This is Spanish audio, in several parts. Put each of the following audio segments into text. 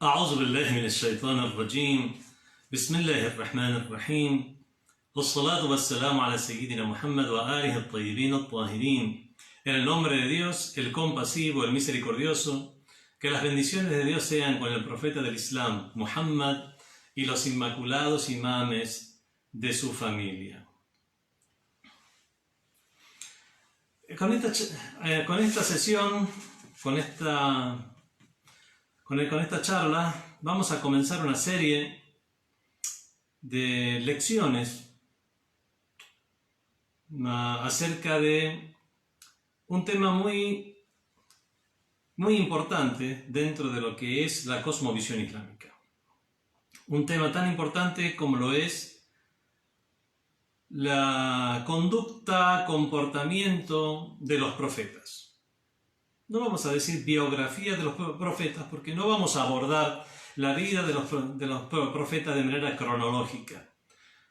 أعوذ بالله من الشيطان الرجيم بسم الله الرحمن الرحيم والصلاة والسلام على سيدنا Muhammad وآله الطيبين الطاهرين. En el nombre de Dios, el compasivo, el misericordioso, que las bendiciones de Dios sean con el profeta del Islam, Muhammad, y los inmaculados imames de su familia. Con esta sesión, con esta charla, vamos a comenzar una serie de lecciones acerca de un tema muy importante dentro de lo que es la cosmovisión islámica. Un tema tan importante como lo es la conducta, comportamiento de los profetas. No vamos a decir biografía de los profetas porque no vamos a abordar la vida de los profetas de manera cronológica,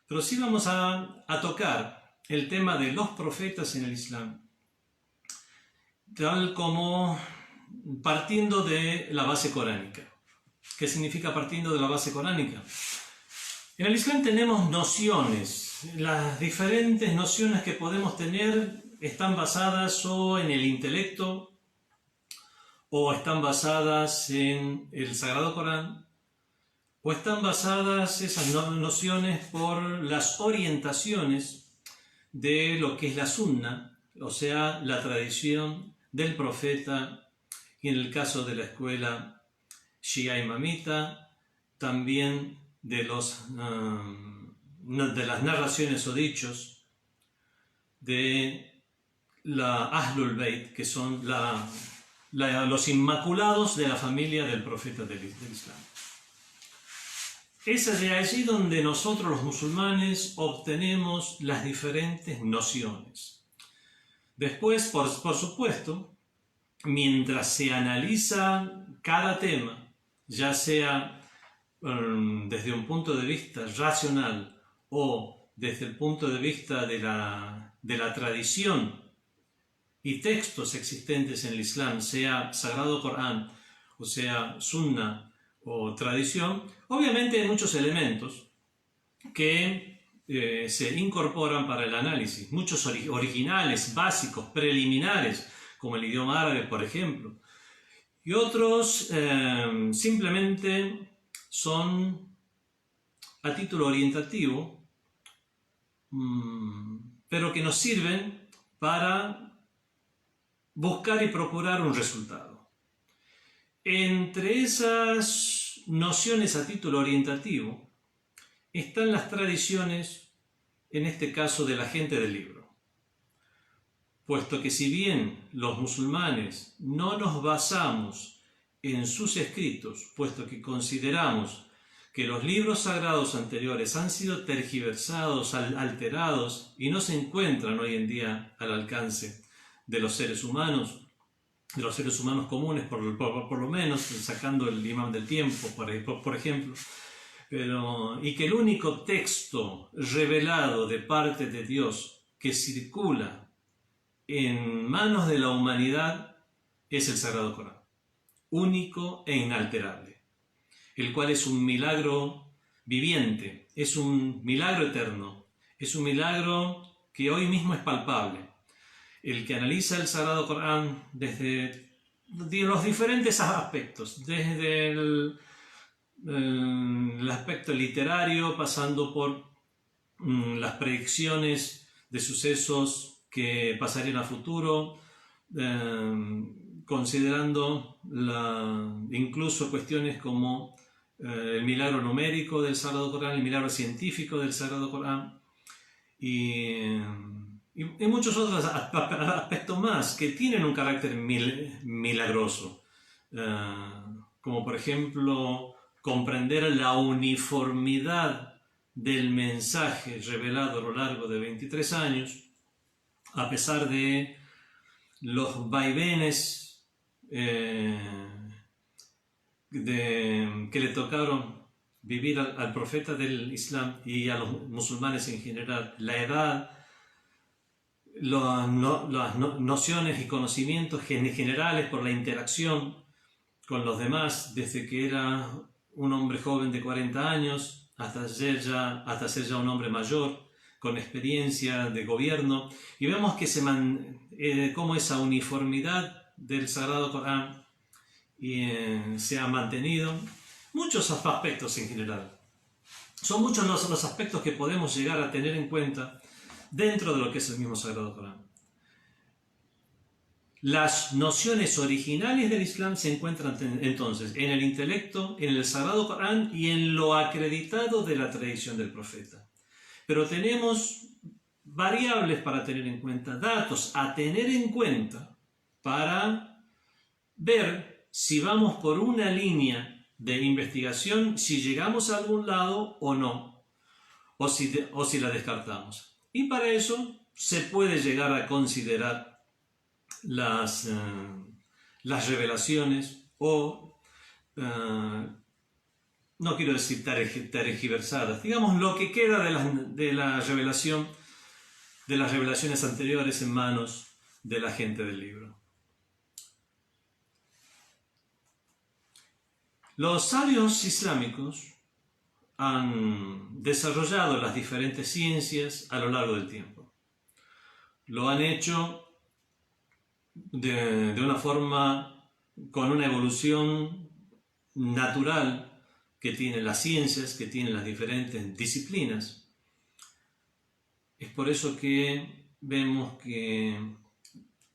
pero sí vamos a tocar el tema de los profetas en el Islam, tal como partiendo de la base coránica. ¿Qué significa partiendo de la base coránica? En el Islam tenemos nociones. Las diferentes nociones que podemos tener están basadas o en el intelecto, o están basadas en el Sagrado Corán, o están basadas esas nociones por las orientaciones de lo que es la sunna, o sea, la tradición del profeta, y en el caso de la escuela Shia Imamita, también de las narraciones o dichos de la Ahlul Bayt, que son los inmaculados de la familia del profeta del Islam. Es de allí donde nosotros los musulmanes obtenemos las diferentes nociones. Después, por supuesto, mientras se analiza cada tema, ya sea desde un punto de vista racional o desde el punto de vista de la tradición y textos existentes en el Islam, sea Sagrado Corán, o sea Sunna o tradición, obviamente hay muchos elementos que se incorporan para el análisis, muchos originales, básicos, preliminares, como el idioma árabe, por ejemplo, y otros simplemente son a título orientativo, pero que nos sirven para buscar y procurar un resultado. Entre esas nociones a título orientativo están las tradiciones, en este caso de la gente del libro, puesto que si bien los musulmanes no nos basamos en sus escritos, puesto que consideramos que los libros sagrados anteriores han sido tergiversados, alterados y no se encuentran hoy en día al alcance de los seres humanos comunes, por lo menos, sacando el imán del tiempo, por ejemplo, y que el único texto revelado de parte de Dios que circula en manos de la humanidad es el Sagrado Corán, único e inalterable, el cual es un milagro viviente, es un milagro eterno, es un milagro que hoy mismo es palpable. El que analiza el Sagrado Corán desde los diferentes aspectos, desde el aspecto literario, pasando por las predicciones de sucesos que pasarían a futuro, considerando incluso cuestiones como el milagro numérico del Sagrado Corán, el milagro científico del Sagrado Corán, y muchos otros aspectos más que tienen un carácter milagroso, como por ejemplo comprender la uniformidad del mensaje revelado a lo largo de 23 años, a pesar de los vaivenes que le tocaron vivir al profeta del Islam y a los musulmanes en general, la edad, las nociones y conocimientos generales por la interacción con los demás desde que era un hombre joven de 40 años hasta ser ya un hombre mayor, con experiencia de gobierno, y vemos que cómo esa uniformidad del Sagrado Corán se ha mantenido. Muchos aspectos en general. Son muchos los aspectos que podemos llegar a tener en cuenta dentro de lo que es el mismo Sagrado Corán. Las nociones originales del Islam se encuentran entonces en el intelecto, en el Sagrado Corán y en lo acreditado de la tradición del profeta. Pero tenemos variables para tener en cuenta, datos a tener en cuenta para ver si vamos por una línea de investigación, si llegamos a algún lado o no, o si la descartamos. Y para eso se puede llegar a considerar las revelaciones o, no quiero decir tergiversadas, digamos lo que queda de las revelaciones anteriores en manos de la gente del libro. Los sabios islámicos han desarrollado las diferentes ciencias a lo largo del tiempo. Lo han hecho de una forma con una evolución natural que tienen las ciencias, que tienen las diferentes disciplinas. Es por eso que vemos que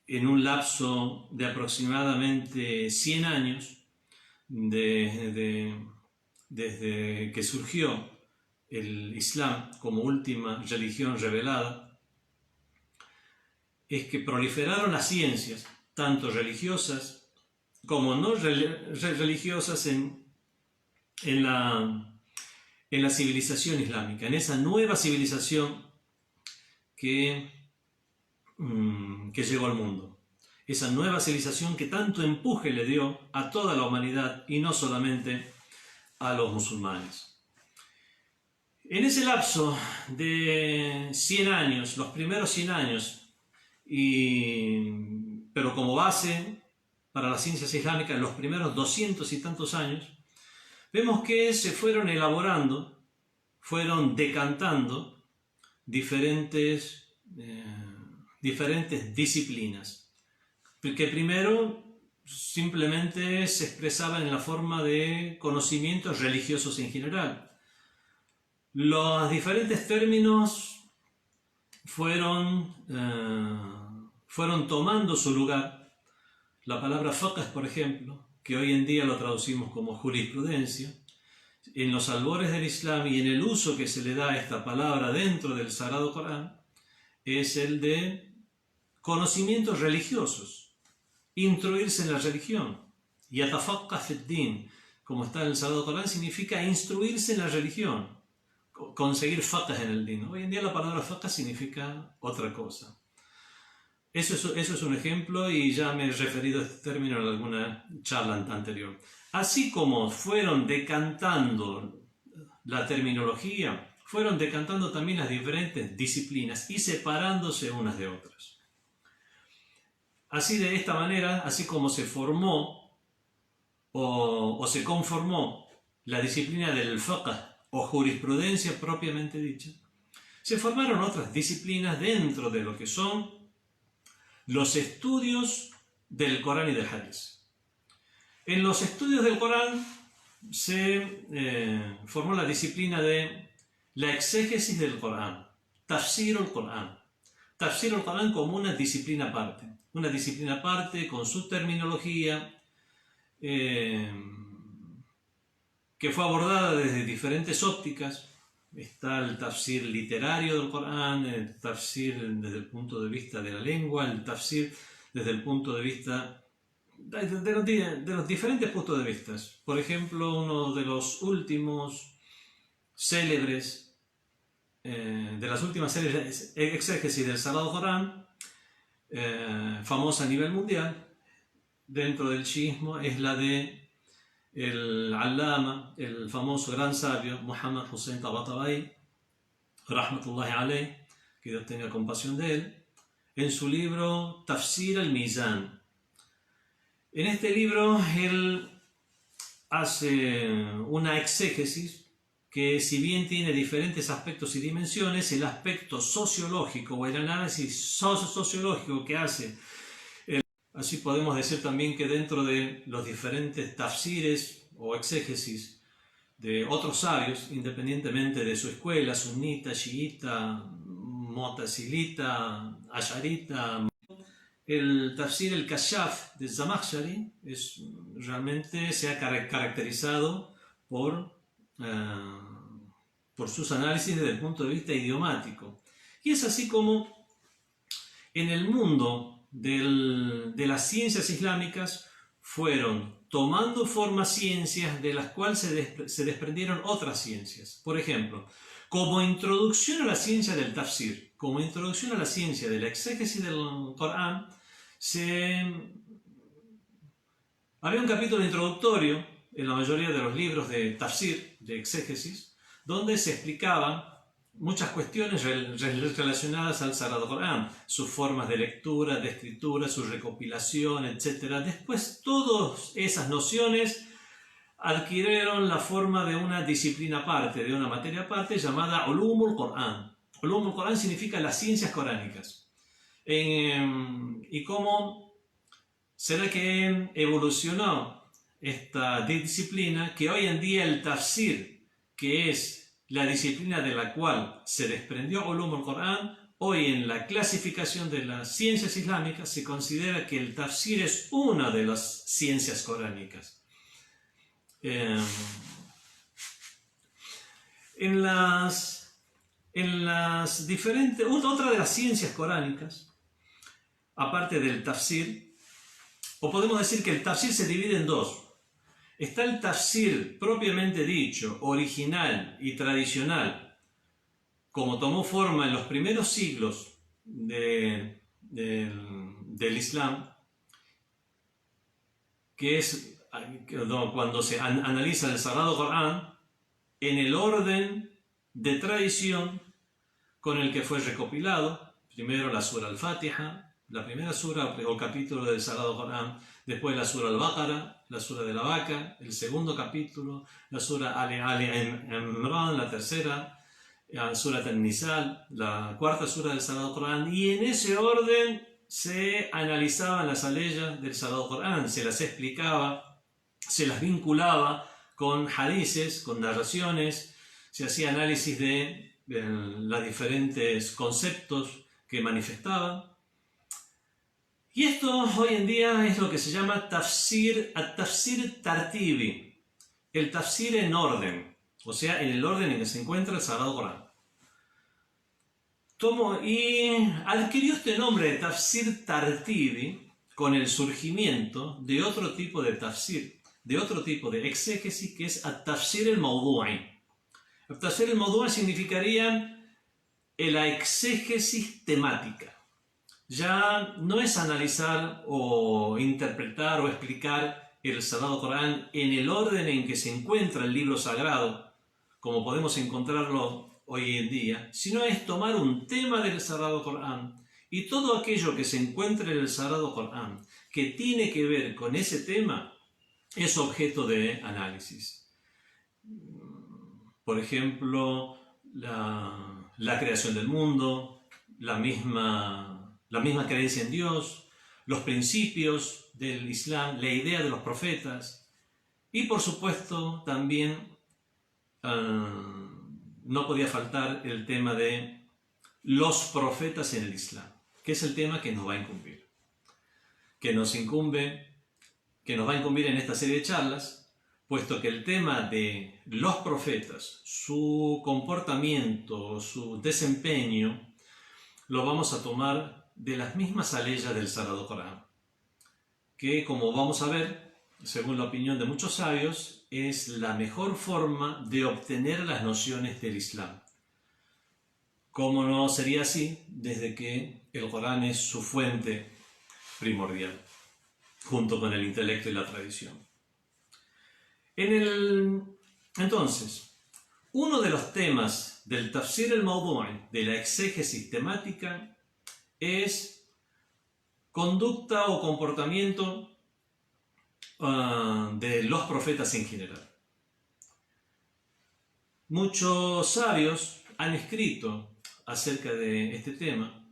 en un lapso de aproximadamente 100 años, desde que surgió el Islam como última religión revelada, es que proliferaron las ciencias, tanto religiosas como no religiosas, en la civilización islámica, en esa nueva civilización que llegó al mundo. Esa nueva civilización que tanto empuje le dio a toda la humanidad y no solamente a los musulmanes. En ese lapso de 100 años, los primeros 100 años, pero como base para las ciencias islámicas, los primeros 200 y tantos años, vemos que se fueron elaborando, fueron decantando diferentes disciplinas, que primero simplemente se expresaban en la forma de conocimientos religiosos en general. Los diferentes términos fueron tomando su lugar. La palabra fiqh, por ejemplo, que hoy en día lo traducimos como jurisprudencia, en los albores del Islam y en el uso que se le da a esta palabra dentro del Sagrado Corán, es el de conocimientos religiosos, instruirse en la religión. Yatafaqqa fid-din, como está en el Sagrado Corán, significa instruirse en la religión, conseguir fiqh en el din. Hoy en día la palabra fiqh significa otra cosa. Eso es un ejemplo, y ya me he referido a este término en alguna charla anterior. Así como fueron decantando la terminología, fueron decantando también las diferentes disciplinas y separándose unas de otras. Así, de esta manera, así como se formó o se conformó la disciplina del fiqh o jurisprudencia propiamente dicha, se formaron otras disciplinas dentro de lo que son los estudios del Corán y del Hadith. En los estudios del Corán se formó la disciplina de la exégesis del Corán, Tafsir al-Corán. Tafsir al-Corán como una disciplina aparte con su terminología, que fue abordada desde diferentes ópticas. Está el tafsir literario del Corán, el tafsir desde el punto de vista de la lengua, el tafsir desde el punto de vista de los diferentes puntos de vista. Por ejemplo, uno de los últimos célebres, de las últimas célebres exégesis del Sagrado Corán, famosa a nivel mundial, dentro del chiismo, es la de el Allama, el famoso gran sabio Muhammad Hussein Tabatabai, rahmatullahi alayh, que Dios tenga compasión de él, en su libro Tafsir al-Mizan. En este libro él hace una exégesis que, si bien tiene diferentes aspectos y dimensiones, el aspecto sociológico o el análisis sociológico que hace, así podemos decir también que dentro de los diferentes tafsires o exégesis de otros sabios, independientemente de su escuela, sunita, chiita, mutasilita, asharita, el tafsir el Kashaf de Zamakhshari realmente se ha caracterizado por sus análisis desde el punto de vista idiomático. Y es así como en el mundo de las ciencias islámicas fueron tomando forma ciencias de las cuales se desprendieron otras ciencias. Por ejemplo, como introducción a la ciencia del tafsir, como introducción a la ciencia de la exégesis del Corán, había un capítulo introductorio en la mayoría de los libros de tafsir, de exégesis, donde se explicaban muchas cuestiones relacionadas al Sagrado Corán, sus formas de lectura, de escritura, su recopilación, etc. Después, todas esas nociones adquirieron la forma de una disciplina aparte, de una materia aparte llamada Ulumul Corán. Ulumul Corán significa las ciencias coránicas. ¿Y cómo será que evolucionó esta disciplina? Que hoy en día el tafsir, que es la disciplina de la cual se desprendió Ulumul Corán, hoy en la clasificación de las ciencias islámicas se considera que el tafsir es una de las ciencias coránicas. Otra de las ciencias coránicas, aparte del tafsir, o podemos decir que el tafsir se divide en dos. Está el tafsir propiamente dicho, original y tradicional, como tomó forma en los primeros siglos del Islam, que es cuando se analiza el Sagrado Corán en el orden de tradición con el que fue recopilado. Primero la sura al-Fatiha, la primera sura o capítulo del Sagrado Corán, después la sura al-Baqara, la sura de la vaca, el segundo capítulo, la sura Ali Imran, la tercera, la sura al-Nisa, la cuarta sura del Sagrado Corán, y en ese orden se analizaban las aleyas del Sagrado Corán, se las explicaba, se las vinculaba con hadices, con narraciones, se hacía análisis de los diferentes conceptos que manifestaban. Y esto hoy en día es lo que se llama tafsir, at-tafsir tartibi, el tafsir en orden, o sea, en el orden en que se encuentra el Sagrado Corán. Y adquirió este nombre de tafsir tartibi con el surgimiento de otro tipo de tafsir, de otro tipo de exégesis, que es at-tafsir el-mawdu'i. At-tafsir el-mawdu'i significaría la exégesis temática. Ya no es analizar o interpretar o explicar el Sagrado Corán en el orden en que se encuentra el libro sagrado, como podemos encontrarlo hoy en día, sino es tomar un tema del Sagrado Corán y todo aquello que se encuentra en el Sagrado Corán que tiene que ver con ese tema es objeto de análisis. Por ejemplo, la creación del mundo, la misma creencia en Dios, los principios del Islam, la idea de los profetas y, por supuesto, también no podía faltar el tema de los profetas en el Islam, que es el tema que nos va a incumbir, que nos va a incumbir en esta serie de charlas, puesto que el tema de los profetas, su comportamiento, su desempeño, lo vamos a tomar de las mismas aleyas del Sagrado Corán, que, como vamos a ver, según la opinión de muchos sabios, es la mejor forma de obtener las nociones del Islam. ¿Cómo no sería así desde que el Corán es su fuente primordial, junto con el intelecto y la tradición? Entonces, uno de los temas del tafsir el-mawdu'i, de la exégesis temática, es conducta o comportamiento de los profetas en general. Muchos sabios han escrito acerca de este tema,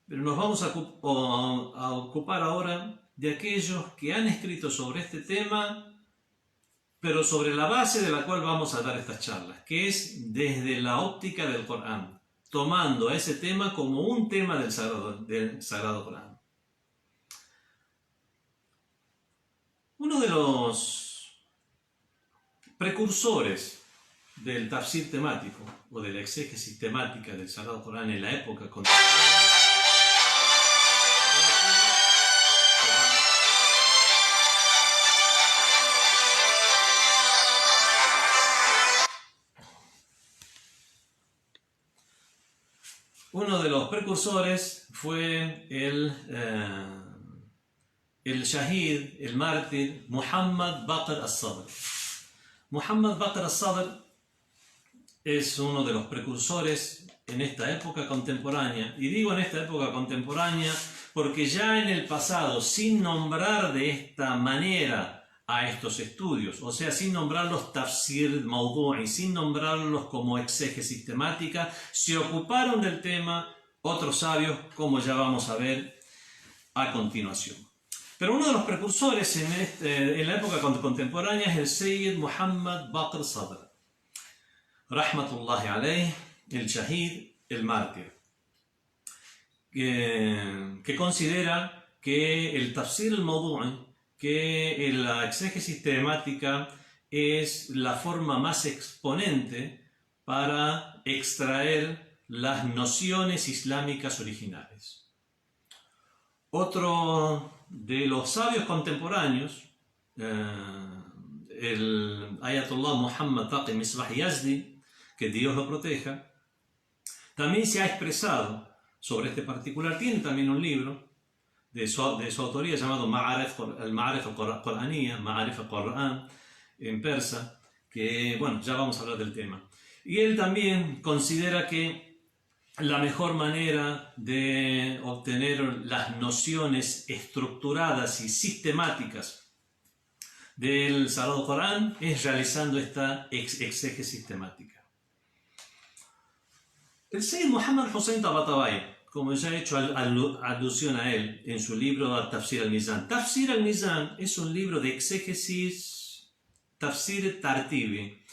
pero nos vamos a ocupar ahora de aquellos que han escrito sobre este tema, pero sobre la base de la cual vamos a dar estas charlas, que es desde la óptica del Corán, tomando ese tema como un tema del Sagrado Corán. Uno de los precursores del tafsir temático o de la exégesis temática del Sagrado Corán en la época contemporánea fue el shahid, el mártir Muhammad Baqir al-Sadr. Muhammad Baqir al-Sadr es uno de los precursores en esta época contemporánea, y digo en esta época contemporánea porque ya en el pasado, sin nombrar de esta manera a estos estudios, o sea, sin nombrarlos tafsir mawdu'i, sin nombrarlos como exégesis sistemática, se ocuparon del tema otros sabios, como ya vamos a ver a continuación. Pero uno de los precursores en la época contemporánea es el Sayyid Muhammad Baqir al-Sadr, rahmatullahi alayh, el shahid, el mártir, que considera que el tafsir al-mawdu'i, que la exégesis temática es la forma más exponente para extraer las nociones islámicas originales. Otro de los sabios contemporáneos, el Ayatollah Muhammad Taqi Misbah Yazdi, que Dios lo proteja, también se ha expresado sobre este particular. Tiene también un libro de su autoría llamado Al-Ma'arif al-Qur'aniyya, Ma'arif al-Qur'an, en persa, que, bueno, ya vamos a hablar del tema. Y él también considera que la mejor manera de obtener las nociones estructuradas y sistemáticas del Sagrado Corán es realizando esta exégesis temática. El Sayyid Muhammad Hussein Tabatabai, como ya he hecho alusión a él en su libro Tafsir al-Mizan. Tafsir al-Mizan es un libro de exégesis, Tafsir Tartibi,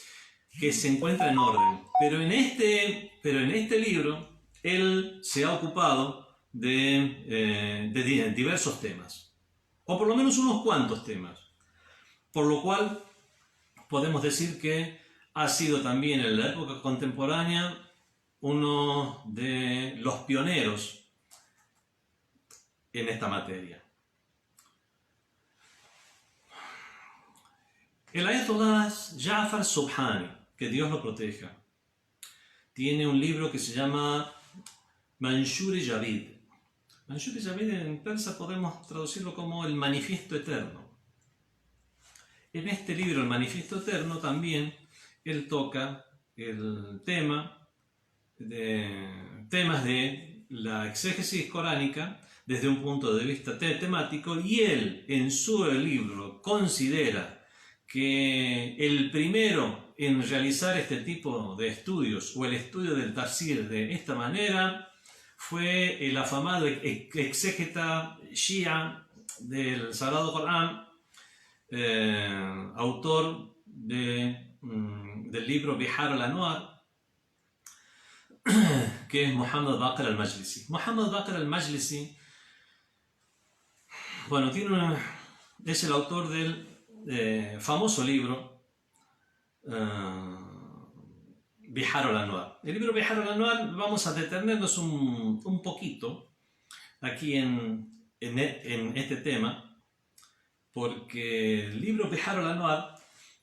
que se encuentra en orden. Pero en este libro él se ha ocupado de diversos temas, o por lo menos unos cuantos temas, por lo cual podemos decir que ha sido también en la época contemporánea uno de los pioneros en esta materia. El Ayatollah Ja'far Subhani, que Dios lo proteja, tiene un libro que se llama Manshur-i-Javid. Manshur-i-Javid en persa podemos traducirlo como el Manifiesto Eterno. En este libro, el Manifiesto Eterno, también él toca el temas de la exégesis coránica desde un punto de vista temático, y él en su libro considera que el primero en realizar este tipo de estudios o el estudio del tafsir de esta manera fue el afamado exégeta Shia del Sagrado Corán, autor del libro Bihar al-Anwar, que es Muhammad Baqir al-Majlisi. Muhammad Baqir al-Majlisi, bueno, es el autor del famoso libro Bihar al-Anwar. El libro Bihar al-Anwar, vamos a detenernos un poquito aquí en este tema, porque el libro Bihar al-Anwar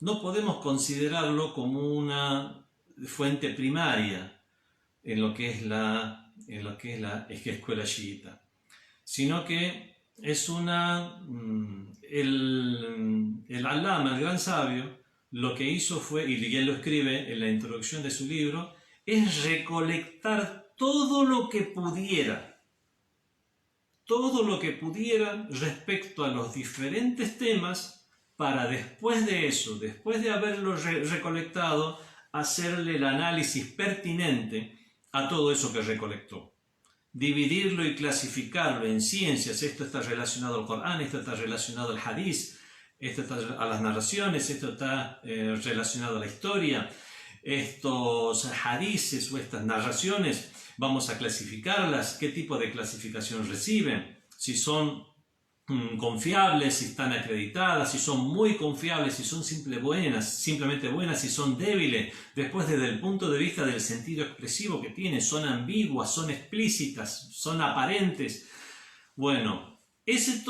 no podemos considerarlo como una fuente primaria en lo que es la escuela chiita, sino que es el Allama, el gran sabio, lo que hizo fue, y él lo escribe en la introducción de su libro, es recolectar todo lo que pudiera todo lo que pudiera respecto a los diferentes temas para después de eso, después de haberlo recolectado, hacerle el análisis pertinente a todo eso que recolectó. Dividirlo y clasificarlo en ciencias. Esto está relacionado al Corán, esto está relacionado al Hadís, esto está a las narraciones, esto está relacionado a la historia. Estos hadices o estas narraciones vamos a clasificarlas, qué tipo de clasificación reciben, si son confiables, si están acreditadas, si son muy confiables, si son simplemente buenas, si son débiles, después desde el punto de vista del sentido expresivo que tienen, son ambiguas, son explícitas, son aparentes. Bueno, ese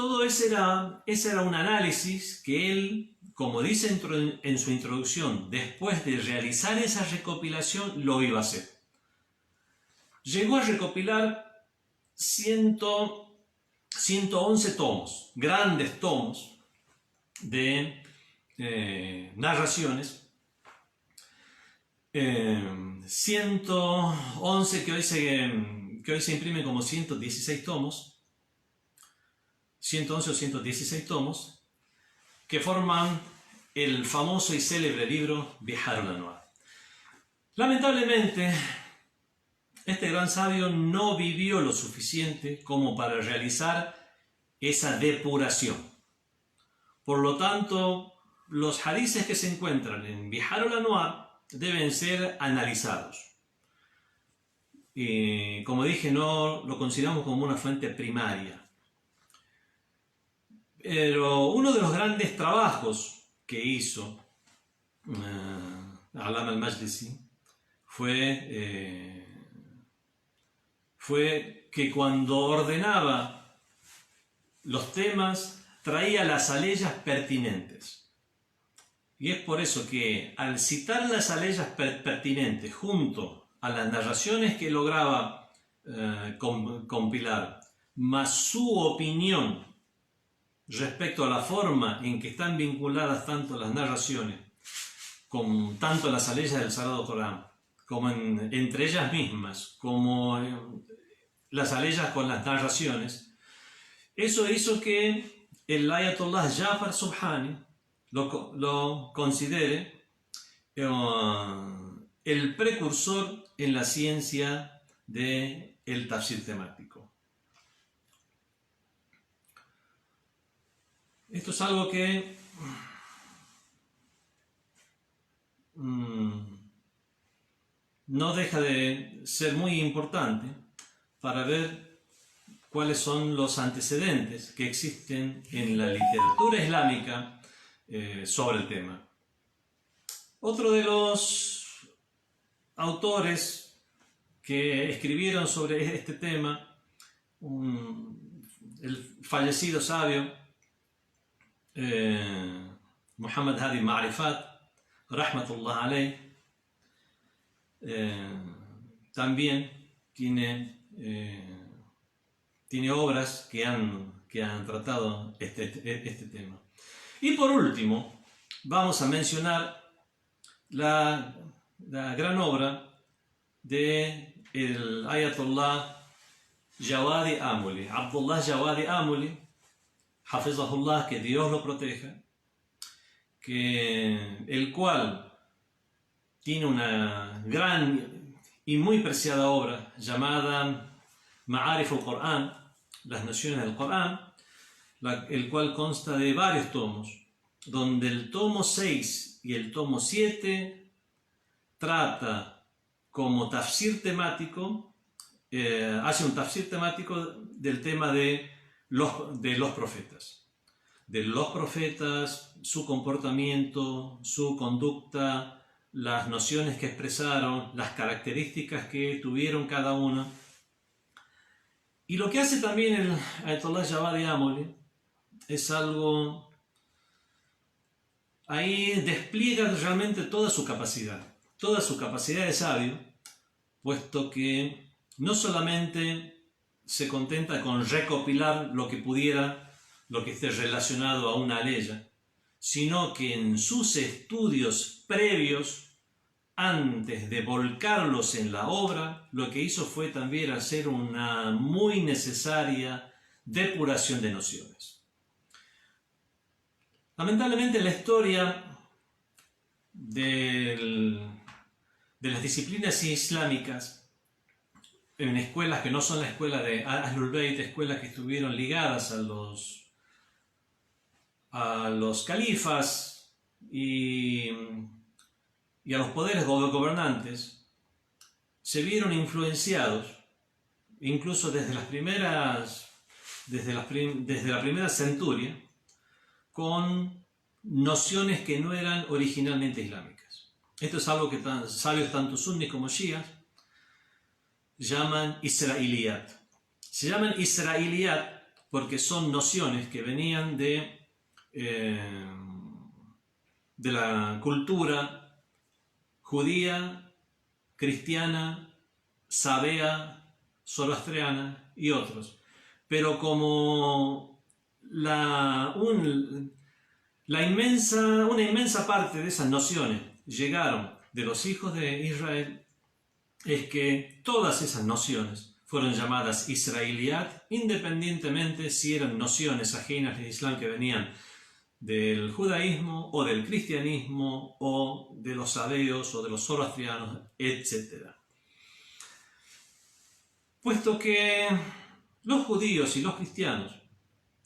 era un análisis que él, como dice en su introducción, después de realizar esa recopilación, lo iba a hacer. Llegó a recopilar 111 tomos, grandes tomos de narraciones. 111 que hoy se imprimen como 116 tomos. 111 o 116 tomos que forman el famoso y célebre libro Bihar al-Anwar. Lamentablemente, este gran sabio no vivió lo suficiente como para realizar esa depuración. Por lo tanto, los hadices que se encuentran en Bihar al-Anwar deben ser analizados. Y, como dije, no lo consideramos como una fuente primaria. Pero uno de los grandes trabajos que hizo Allama al-Majlisi fue que cuando ordenaba los temas traía las aleyas pertinentes. Y es por eso que al citar las aleyas pertinentes junto a las narraciones que lograba compilar, más su opinión respecto a la forma en que están vinculadas tanto las narraciones, con tanto las aleyas del Sagrado Corán, como entre ellas mismas, como las aleyas con las narraciones, eso hizo que el Ayatollah Jafar Subhani lo considere el precursor en la ciencia del tafsir temático. Esto es algo que no deja de ser muy importante para ver cuáles son los antecedentes que existen en la literatura islámica sobre el tema. Otro de los autores que escribieron sobre este tema, el fallecido sabio Muhammad Hadi Ma'rifat, Rahmatullah alayh, también tiene obras que han tratado este tema. Y por último, vamos a mencionar la gran obra de el Ayatollah Jawadi Amuli, Abdullah Jawadi Amuli, Hafizahullah, que Dios lo proteja, el cual tiene una gran y muy preciada obra llamada Ma'arif al-Qur'an, las nociones del Corán, el cual consta de varios tomos, donde el tomo 6 y el tomo 7 trata como tafsir temático, hace un tafsir temático del tema de los profetas, su comportamiento, su conducta, las nociones que expresaron, las características que tuvieron cada una. Y lo que hace también el Ayatollah Jawadi Amuli es algo, ahí despliega realmente toda su capacidad de sabio, puesto que no solamente se contenta con recopilar lo que esté relacionado a una aleya, sino que en sus estudios previos, antes de volcarlos en la obra, lo que hizo fue también hacer una muy necesaria depuración de nociones. Lamentablemente la historia de las disciplinas islámicas en escuelas que no son la escuela de Ahlul Bayt, escuelas que estuvieron ligadas a los califas y a los poderes gobernantes, se vieron influenciados, incluso desde la primera centuria, con nociones que no eran originalmente islámicas. Esto es algo que sabios tanto sunnis como shias llaman israeliyat. Se llaman israeliyat porque son nociones que venían de la cultura judía, cristiana, sabea, zoroastriana y otros. Pero como una inmensa parte de esas nociones llegaron de los hijos de Israel, es que todas esas nociones fueron llamadas israeliyat, independientemente si eran nociones ajenas al Islam que venían del judaísmo o del cristianismo o de los sabeos o de los zoroastrianos, etc. Puesto que los judíos y los cristianos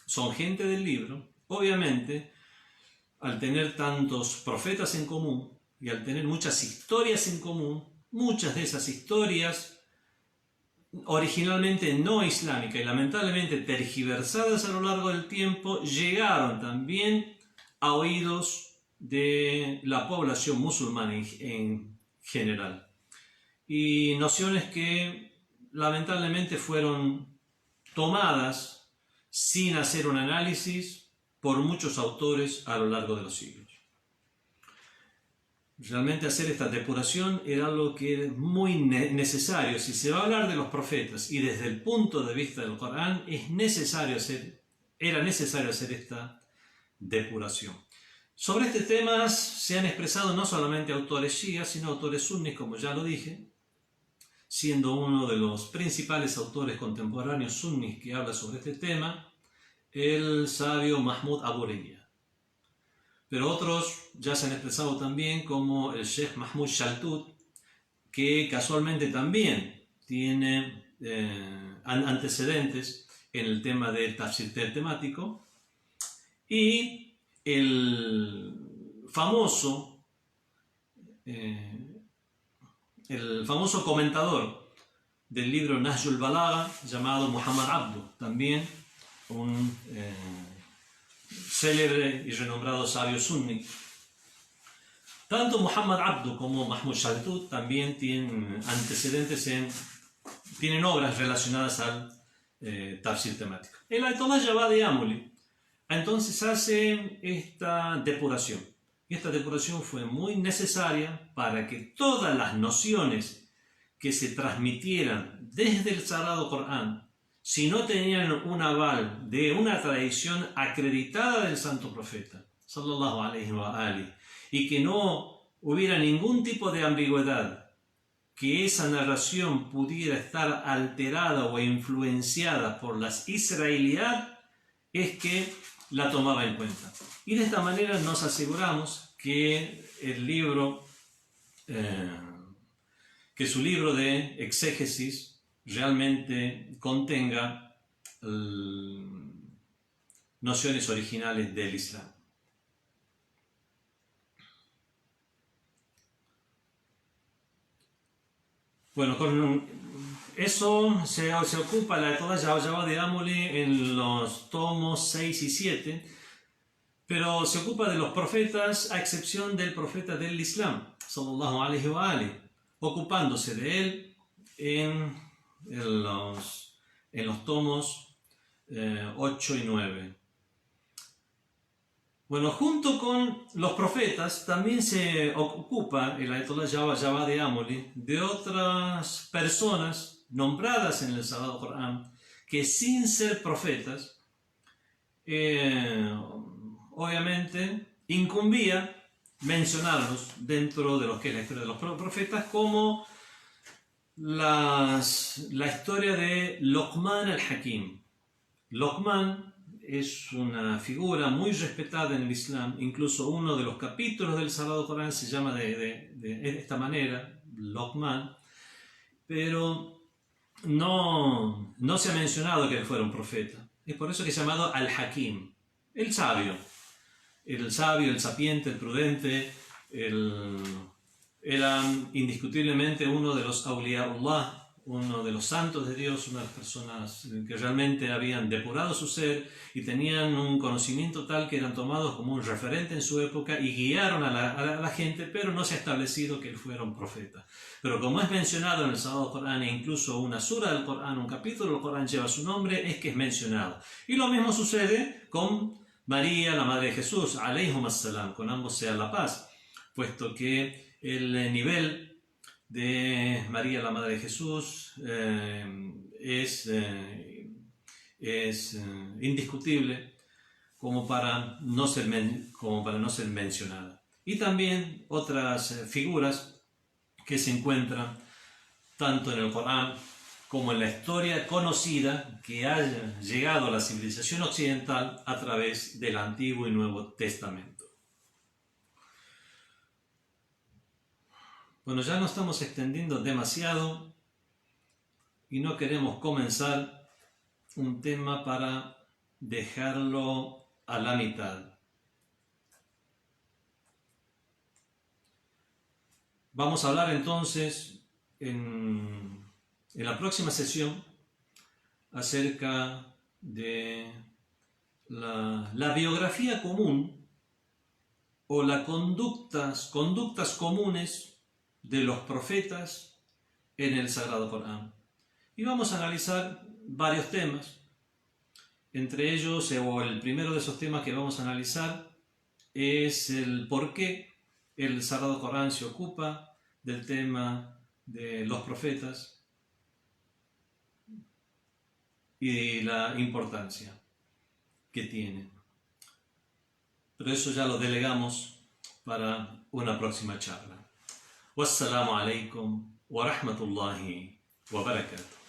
son gente del libro, obviamente, al tener tantos profetas en común y al tener muchas historias en común, muchas de esas historias originalmente no islámicas y lamentablemente tergiversadas a lo largo del tiempo, llegaron también a oídos de la población musulmana en general. Y nociones que lamentablemente fueron tomadas sin hacer un análisis por muchos autores a lo largo de los siglos. Realmente hacer esta depuración era algo que era muy necesario. Si se va a hablar de los profetas y desde el punto de vista del Corán, era necesario hacer esta depuración. Sobre este tema se han expresado no solamente autores shias, sino autores sunnis, como ya lo dije, siendo uno de los principales autores contemporáneos sunnis que habla sobre este tema, el sabio Mahmud Abu Raya. Pero otros ya se han expresado también, como el Sheikh Mahmud Shaltut, que casualmente también tiene antecedentes en el tema del tafsir temático, y el famoso comentador del libro Nahjul Balagha llamado Muhammad Abdu, también un célebre y renombrado sabio sunni. Tanto Muhammad Abdu como Mahmud Shaltut también tienen antecedentes tienen obras relacionadas al tafsir temático. El Ayatollah Javad Amuli entonces hace esta depuración. Y esta depuración fue muy necesaria para que todas las nociones que se transmitieran desde el Sagrado Corán, si no tenían un aval de una tradición acreditada del Santo Profeta, sallallahu alaihi wa alihi, y que no hubiera ningún tipo de ambigüedad, que esa narración pudiera estar alterada o influenciada por las israeliyat, es que la tomaba en cuenta. Y de esta manera nos aseguramos que su libro de exégesis realmente contenga nociones originales del Islam. Bueno, con eso se ocupa la Ayatollah Javad Amuli en los tomos 6 y 7, pero se ocupa de los profetas a excepción del profeta del Islam, sallallahu alaihi wa alihi, ocupándose de él en los tomos 8 y 9. Bueno, junto con los profetas también se ocupa el Ayatollah Javad Amuli de otras personas nombradas en el Sagrado Corán que, sin ser profetas, obviamente incumbía mencionarlos dentro de lo que es la historia de los profetas, como la historia de Luqman al-Hakim. Luqman es una figura muy respetada en el Islam, incluso uno de los capítulos del Sagrado Corán se llama de esta manera, Luqman, pero no se ha mencionado que él fuera un profeta. Es por eso que es llamado Al-Hakim, el sabio, el sapiente, el prudente, era indiscutiblemente uno de los awliyaullah, uno de los santos de Dios, una de las personas que realmente habían depurado su ser y tenían un conocimiento tal que eran tomados como un referente en su época y guiaron a la gente, pero no se ha establecido que él fuera un profeta. Pero como es mencionado en el Sagrado Corán e incluso una sura del Corán, un capítulo del Corán lleva su nombre, es que es mencionado. Y lo mismo sucede con María, la Madre de Jesús, alayhum as-salam, con ambos sea la paz, puesto que el nivel de María, la Madre de Jesús, es indiscutible como para no ser mencionada. Y también otras figuras que se encuentran tanto en el Corán como en la historia conocida que ha llegado a la civilización occidental a través del Antiguo y Nuevo Testamento. Bueno, ya nos estamos extendiendo demasiado y no queremos comenzar un tema para dejarlo a la mitad. Vamos a hablar entonces en la próxima sesión acerca de la biografía común o las conductas comunes de los profetas en el Sagrado Corán. Y vamos a analizar varios temas. Entre ellos, o el primero de esos temas que vamos a analizar es el por qué el Sagrado Corán se ocupa del tema de los profetas y la importancia que tienen. Pero eso ya lo delegamos para una próxima charla. Wassalamu alaikum wa rahmatullahi wa barakatuh.